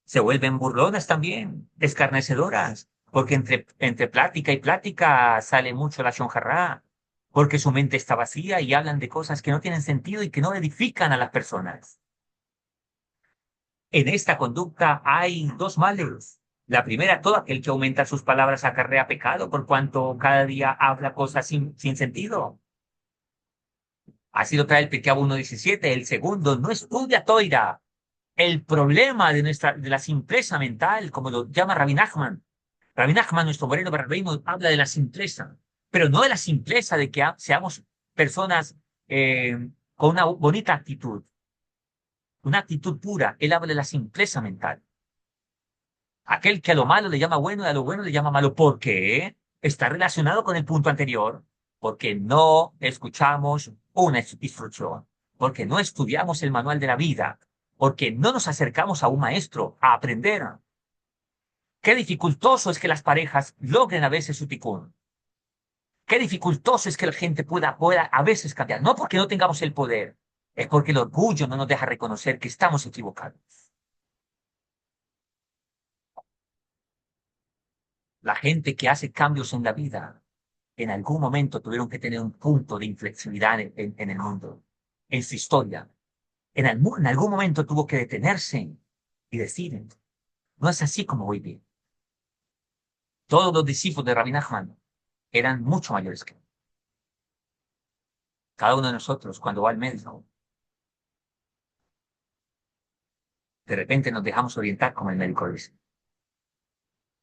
se vuelven burlonas también, escarnecedoras, porque entre plática y plática sale mucho la shonjarrá, porque su mente está vacía y hablan de cosas que no tienen sentido y que no edifican a las personas. En esta conducta hay dos males. La primera, todo aquel que aumenta sus palabras acarrea pecado por cuanto cada día habla cosas sin sentido. Así lo trae el Pecado 1.17. El segundo, no estudia toira. El problema de la simpleza mental, como lo llama Rabbi Nachman. Rabbi Nachman, nuestro moreno rabino, habla de la simpleza, pero no de la simpleza de que seamos personas con una bonita actitud, una actitud pura. Él habla de la simpleza mental. Aquel que a lo malo le llama bueno y a lo bueno le llama malo. ¿Por qué? Está relacionado con el punto anterior, porque no escuchamos una instrucción, porque no estudiamos el manual de la vida, porque no nos acercamos a un maestro a aprender. Qué dificultoso es que las parejas logren a veces su ticún. Qué dificultoso es que la gente pueda a veces cambiar. No porque no tengamos el poder, es porque el orgullo no nos deja reconocer que estamos equivocados. La gente que hace cambios en la vida, en algún momento tuvieron que tener un punto de inflexibilidad en el mundo, en su historia. En algún momento tuvo que detenerse y decir, no es así como voy bien. Todos los discípulos de Rabbi Nachman eran mucho mayores que él. Cada uno de nosotros, cuando va al médico, de repente nos dejamos orientar como el médico dice,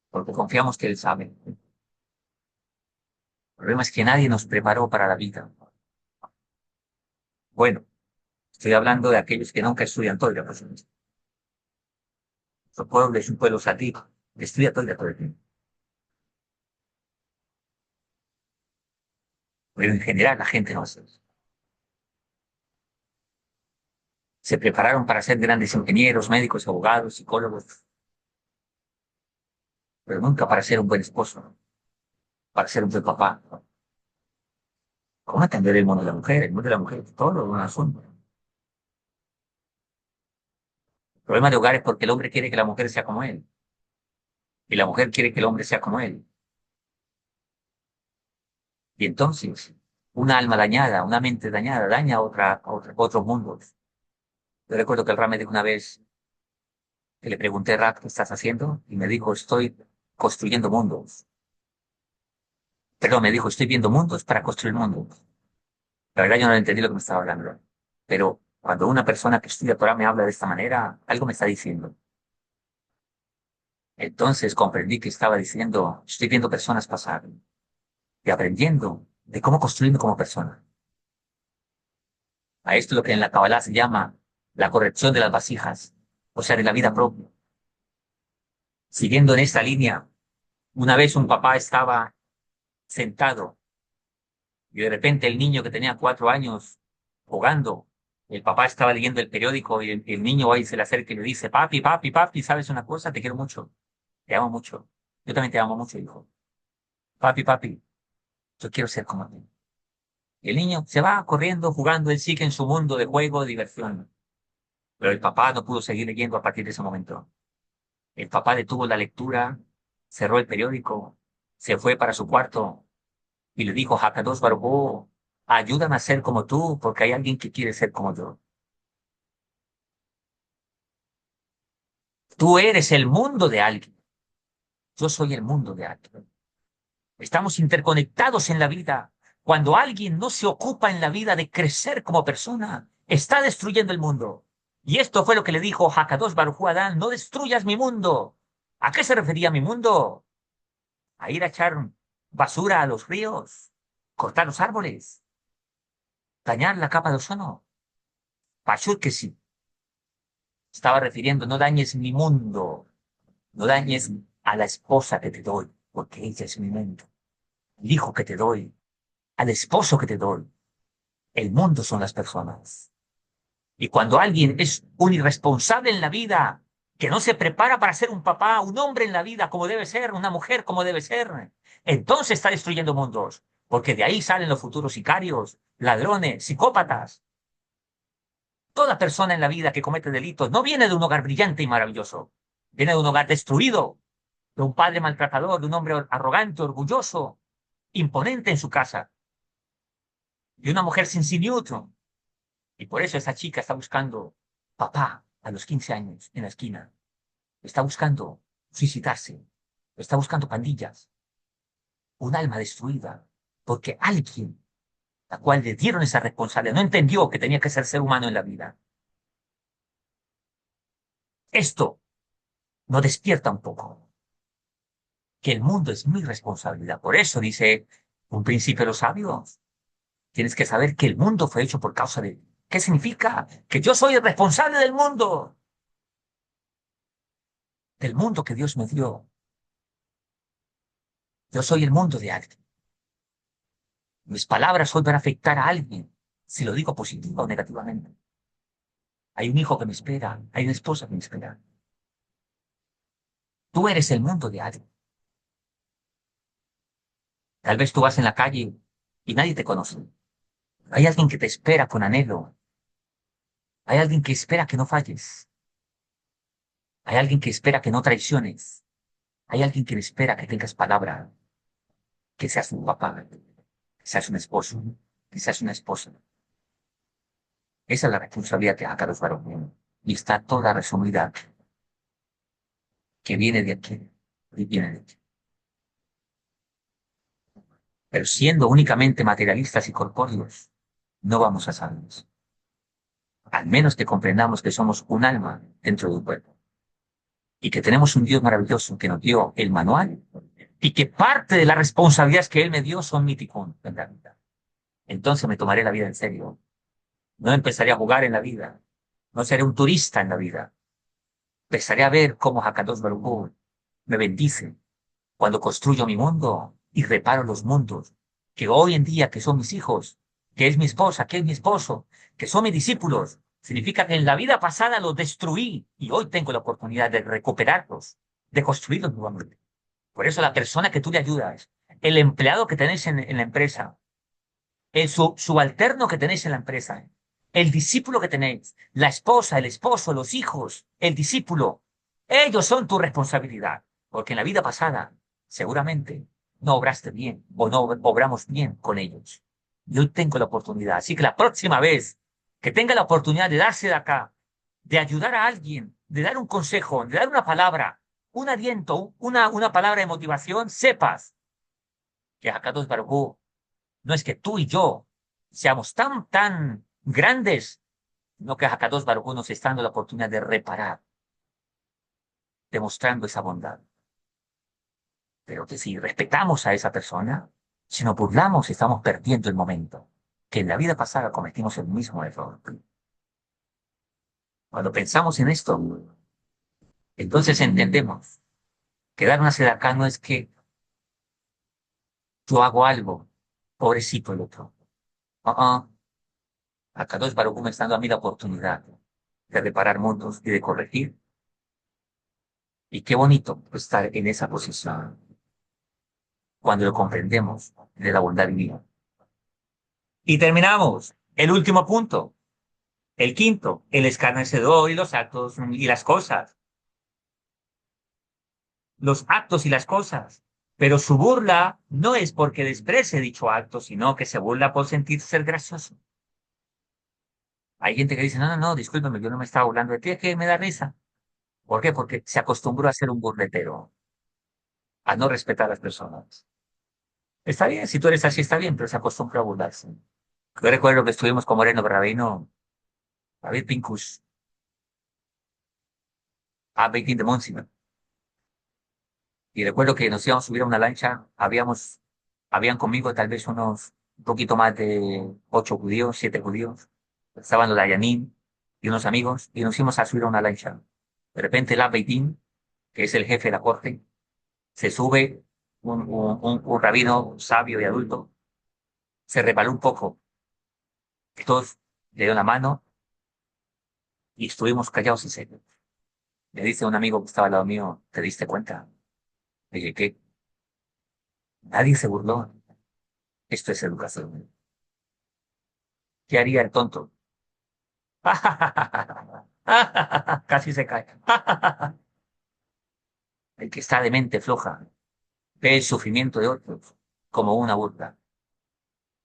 porque confiamos que él sabe. El problema es que nadie nos preparó para la vida. Bueno, estoy hablando de aquellos que nunca estudian todo. Pues, nuestro pueblo es un pueblo sativo, que estudia todo el tiempo. Pero en general la gente no hace eso. Se prepararon para ser grandes ingenieros, médicos, abogados, psicólogos, pero nunca para ser un buen esposo, para ser un buen papá. ¿Cómo atender el mundo de la mujer? El mundo de la mujer es todo un asunto. El problema de hogar es porque el hombre quiere que la mujer sea como él y la mujer quiere que el hombre sea como él. Y entonces, una alma dañada, una mente dañada, daña otros mundos. Yo recuerdo que el Ram me dijo una vez que le pregunté, Rat, ¿qué estás haciendo? Y me dijo, estoy construyendo mundos. Perdón, me dijo, estoy viendo mundos para construir mundos. La verdad yo no entendí lo que me estaba hablando. Pero cuando una persona que estudia Torah me habla de esta manera, algo me está diciendo. Entonces comprendí que estaba diciendo, estoy viendo personas pasar y aprendiendo de cómo construirme como persona. A esto es lo que en la Kabbalah se llama la corrección de las vasijas, o sea, de la vida propia. Siguiendo en esta línea, una vez un papá estaba sentado y de repente el niño que tenía 4 años jugando, el papá estaba leyendo el periódico y el niño ahí se le acerca y le dice, papi, papi, papi, ¿sabes una cosa? Te quiero mucho, te amo mucho. Yo también te amo mucho, hijo. Papi, papi, yo quiero ser como tú. Y el niño se va corriendo, jugando, él sigue en su mundo de juego, de diversión. Pero el papá no pudo seguir leyendo a partir de ese momento. El papá detuvo la lectura, cerró el periódico, se fue para su cuarto y le dijo, Hakadosh Baruj Hu, ayúdame a ser como tú, porque hay alguien que quiere ser como yo. Tú eres el mundo de alguien. Yo soy el mundo de alguien. Estamos interconectados en la vida. Cuando alguien no se ocupa en la vida de crecer como persona, está destruyendo el mundo. Y esto fue lo que le dijo Hakadosh Baruj Hu a Adán: no destruyas mi mundo. ¿A qué se refería mi mundo? A ir a echar basura a los ríos, cortar los árboles, dañar la capa de ozono. Pachur que sí. Estaba refiriendo: no dañes mi mundo, no dañes a la esposa que te doy, porque ella es mi mundo. El hijo que te doy, al esposo que te doy. El mundo son las personas. Y cuando alguien es un irresponsable en la vida, que no se prepara para ser un papá, un hombre en la vida como debe ser, una mujer como debe ser, entonces está destruyendo mundos, porque de ahí salen los futuros sicarios, ladrones, psicópatas. Toda persona en la vida que comete delitos no viene de un hogar brillante y maravilloso, viene de un hogar destruido, de un padre maltratador, de un hombre arrogante, orgulloso, imponente en su casa, de una mujer sin sí neutro. Y por eso esa chica está buscando papá a los 15 años en la esquina. Está buscando suicidarse. Está buscando pandillas. Un alma destruida. Porque alguien, la cual le dieron esa responsabilidad, no entendió que tenía que ser humano en la vida. Esto no despierta un poco que el mundo es mi responsabilidad. Por eso dice un principio de los sabios: tienes que saber que el mundo fue hecho por causa de... ¿Qué significa? Que yo soy el responsable del mundo que Dios me dio. Yo soy el mundo de alguien. Mis palabras hoy van a afectar a alguien, si lo digo positiva o negativamente. Hay un hijo que me espera, hay una esposa que me espera. Tú eres el mundo de alguien. Tal vez tú vas en la calle y nadie te conoce. Hay alguien que te espera con anhelo. Hay alguien que espera que no falles. Hay alguien que espera que no traiciones. Hay alguien que espera que tengas palabra, que seas un papá, que seas un esposo, que seas una esposa. Esa es la responsabilidad que acá los varones. Y está toda resumida, que viene de aquí y viene de aquí. Pero siendo únicamente materialistas y corpóreos, no vamos a salvarnos. Al menos que comprendamos que somos un alma dentro de un cuerpo y que tenemos un Dios maravilloso que nos dio el manual y que parte de las responsabilidades que Él me dio son míticos en la vida. Entonces me tomaré la vida en serio. No empezaré a jugar en la vida. No seré un turista en la vida. Empezaré a ver cómo Hakadosh Baruj Hu me bendice cuando construyo mi mundo y reparo los mundos que hoy en día, que son mis hijos, que es mi esposa, que es mi esposo, que son mis discípulos, significa que en la vida pasada los destruí y hoy tengo la oportunidad de recuperarlos, de construirlos nuevamente. Por eso la persona que tú le ayudas, el empleado que tenés en la empresa, el subalterno que tenéis en la empresa, el discípulo que tenéis, la esposa, el esposo, los hijos, el discípulo, ellos son tu responsabilidad, porque en la vida pasada seguramente no obraste bien o no obramos bien con ellos. Y hoy tengo la oportunidad. Así que la próxima vez que tenga la oportunidad de darse de acá, de ayudar a alguien, de dar un consejo, de dar una palabra, un aliento, una palabra de motivación, sepas que Hakadosh Baruj Hu no es que tú y yo seamos tan grandes, no que Hakadosh Baruj Hu nos está dando la oportunidad de reparar, demostrando esa bondad. Pero que si respetamos a esa persona, si nos burlamos, estamos perdiendo el momento. Que en la vida pasada cometimos el mismo error. Cuando pensamos en esto, entonces entendemos que dar una acá no es que yo hago algo, pobrecito el otro. Uh Hakadosh Baruj Hu me está dando a mí la oportunidad de reparar mundos y de corregir. Y qué bonito estar en esa posición cuando lo comprendemos de la bondad divina. Y terminamos. El último punto, el quinto, el escarnecedor y los actos y las cosas. Los actos y las cosas. Pero su burla no es porque desprecie dicho acto, sino que se burla por sentirse ser gracioso. Hay gente que dice: no, no, no, discúlpame, yo no me estaba burlando de ti, es que me da risa. ¿Por qué? Porque se acostumbró a ser un burletero. a no respetar a las personas. Está bien, si tú eres así, está bien, pero se acostumbra a burlarse. Yo recuerdo que estuvimos con Moreno Berravino, David Pincus, a 20 de Monsignor. Y recuerdo que nos íbamos a subir a una lancha, habían conmigo tal vez unos, un poquito más de 8 judíos, 7 judíos. Estaban los Dayanín y unos amigos, y nos íbamos a subir a una lancha. De repente el Abbeitín, que es el jefe de la corte, se sube, un rabino sabio y adulto, se resbaló un poco. Todos le dio la mano y estuvimos callados y serios. Me dice un amigo que estaba al lado mío, ¿te diste cuenta? Le dije, ¿qué? Nadie se burló. Esto es educación. ¿Qué haría el tonto? Casi se cae. El que está de mente floja ve el sufrimiento de otros como una burla.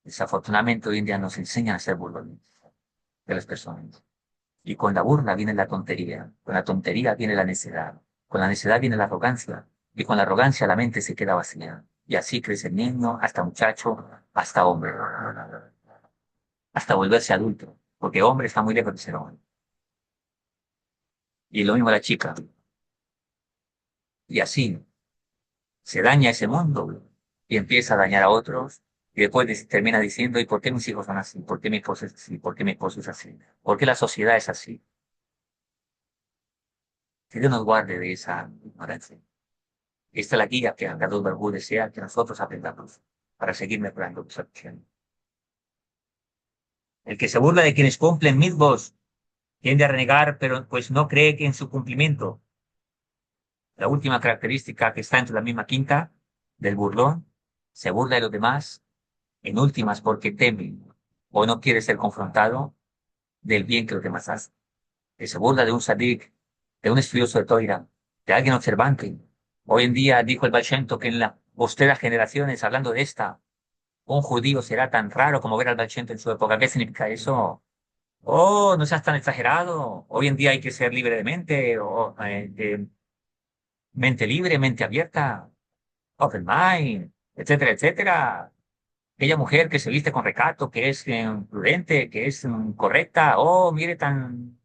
Desafortunadamente hoy en día nos enseñan a ser burlones de las personas. Y con la burla viene la tontería, con la tontería viene la necedad, con la necedad viene la arrogancia, y con la arrogancia la mente se queda vacía. Y así crece el niño, hasta muchacho, hasta hombre, hasta volverse adulto, porque hombre está muy lejos de ser hombre. Y lo mismo la chica. Y así se daña ese mundo y empieza a dañar a otros, y después termina diciendo, ¿y por qué mis hijos son así? ¿Por qué mi esposa es así? ¿Por qué mi esposo es así? ¿Por qué la sociedad es así? Que Dios nos guarde de esa ignorancia. Esta es la guía que Carlos Barbu desea que nosotros aprendamos para seguir mejorando nuestra acción. El que se burla de quienes cumplen mitzvos tiende a renegar, pero pues no cree que en su cumplimiento. La última característica que está entre la misma quinta del burlón, se burla de los demás, en últimas porque teme o no quiere ser confrontado del bien que los demás hacen. Que se burla de un sadik, de un estudioso de Toira, de alguien observante. Hoy en día dijo el Baal Shem Tov que en las posteras generaciones, hablando de esta, un judío será tan raro como ver al Baal Shem Tov en su época. ¿Qué significa eso? Oh, no seas tan exagerado. Hoy en día hay que ser libre de mente, o mente libre, mente abierta, open mind, etcétera, etcétera. Aquella mujer que se viste con recato, que es prudente, que es correcta. Oh, mire, tan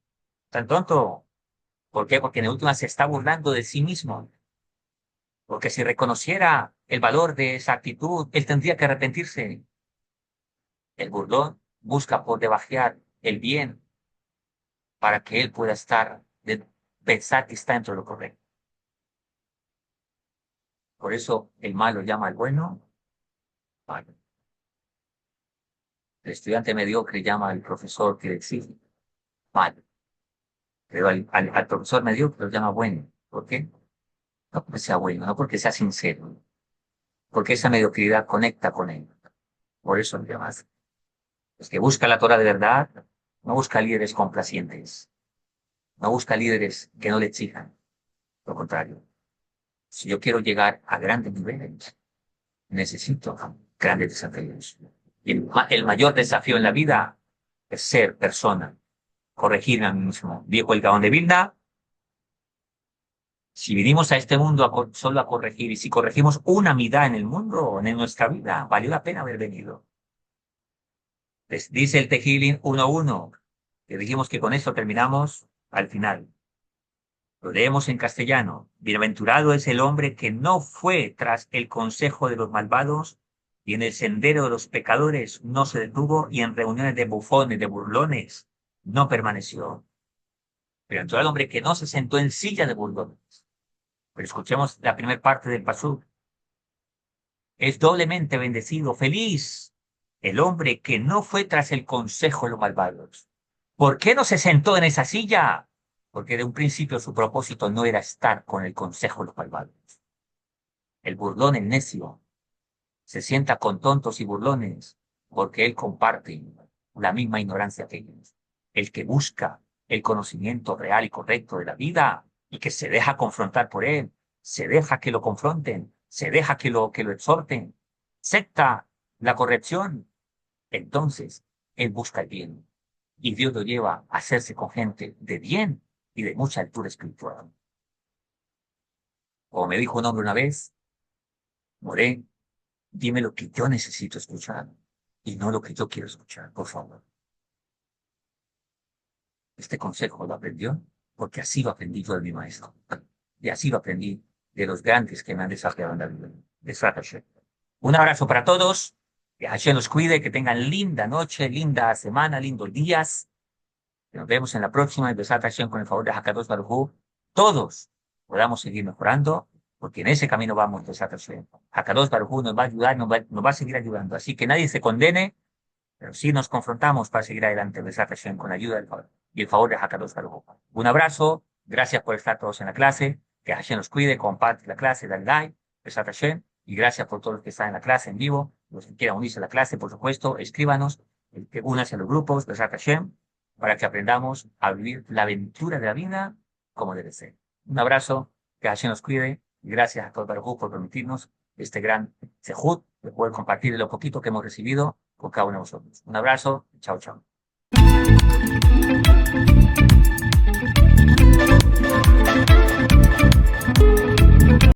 tonto. ¿Por qué? Porque en última se está burlando de sí mismo. Porque si reconociera el valor de esa actitud, él tendría que arrepentirse. El burlón busca por debajear el bien para que él pueda pensar que está dentro de lo correcto. Por eso el malo llama al bueno malo. El estudiante mediocre llama al profesor que le exige malo. Pero al profesor mediocre lo llama bueno. ¿Por qué? No porque sea bueno, no porque sea sincero, porque esa mediocridad conecta con él. Por eso lo llamas. El que busca la Torah de verdad no busca líderes complacientes, no busca líderes que no le exijan. Lo contrario, si yo quiero llegar a grandes niveles, necesito grandes desafíos. Y el mayor desafío en la vida es ser persona, corregirme a mí mismo. Dijo el Gaón de Vilna, si vinimos a este mundo solo a corregir, y si corregimos una mitad en el mundo, en nuestra vida, valió la pena haber venido. Les dice el Tejilin 1:1, que dijimos que con eso terminamos al final. Lo leemos en castellano. Bienaventurado es el hombre que no fue tras el consejo de los malvados y en el sendero de los pecadores no se detuvo y en reuniones de bufones, de burlones, no permaneció. Bienaventurado el hombre que no se sentó en silla de burlones. Pero escuchemos la primera parte del pasú. Es doblemente bendecido, feliz, el hombre que no fue tras el consejo de los malvados. ¿Por qué no se sentó en esa silla? Porque de un principio su propósito no era estar con el consejo de los malvados. El burlón, el necio, se sienta con tontos y burlones porque él comparte la misma ignorancia que ellos. El que busca el conocimiento real y correcto de la vida y que se deja confrontar por él, se deja que lo confronten, se deja que lo exhorten, acepta la corrección, entonces él busca el bien y Dios lo lleva a hacerse con gente de bien y de mucha altura espiritual. Como me dijo un hombre una vez, Moré, dime lo que yo necesito escuchar y no lo que yo quiero escuchar, por favor. Este consejo lo aprendió porque así lo aprendí yo de mi maestro. Y así lo aprendí de los grandes que me han desafiado en la vida. Besat Hashem. Un abrazo para todos. Que Hashem los cuide, que tengan linda noche, linda semana, lindos días. Nos vemos en la próxima. Y Besat Hashem con el favor de Hakadosh Baruj Hu. Todos podamos seguir mejorando, porque en ese camino vamos, Besat Hashem. Hakadosh Baruj Hu nos va a ayudar, nos va a seguir ayudando. Así que nadie se condene, pero sí nos confrontamos para seguir adelante, Besat Hashem, con la ayuda del favor y el favor de Hakadosh Baruj Hu. Un abrazo. Gracias por estar todos en la clase. Que Hashem los cuide. Comparte la clase, dale like. Besat Hashem. Y gracias por todos los que están en la clase en vivo. Los que quieran unirse a la clase, por supuesto, escríbanos. Que únanse a los grupos, Besat Hashem, para que aprendamos a vivir la aventura de la vida como debe ser. Un abrazo. Que Hashem nos cuide. Y gracias a todos por permitirnos este gran sejud de poder compartir lo poquito que hemos recibido con cada uno de vosotros. Un abrazo. Chao, chao.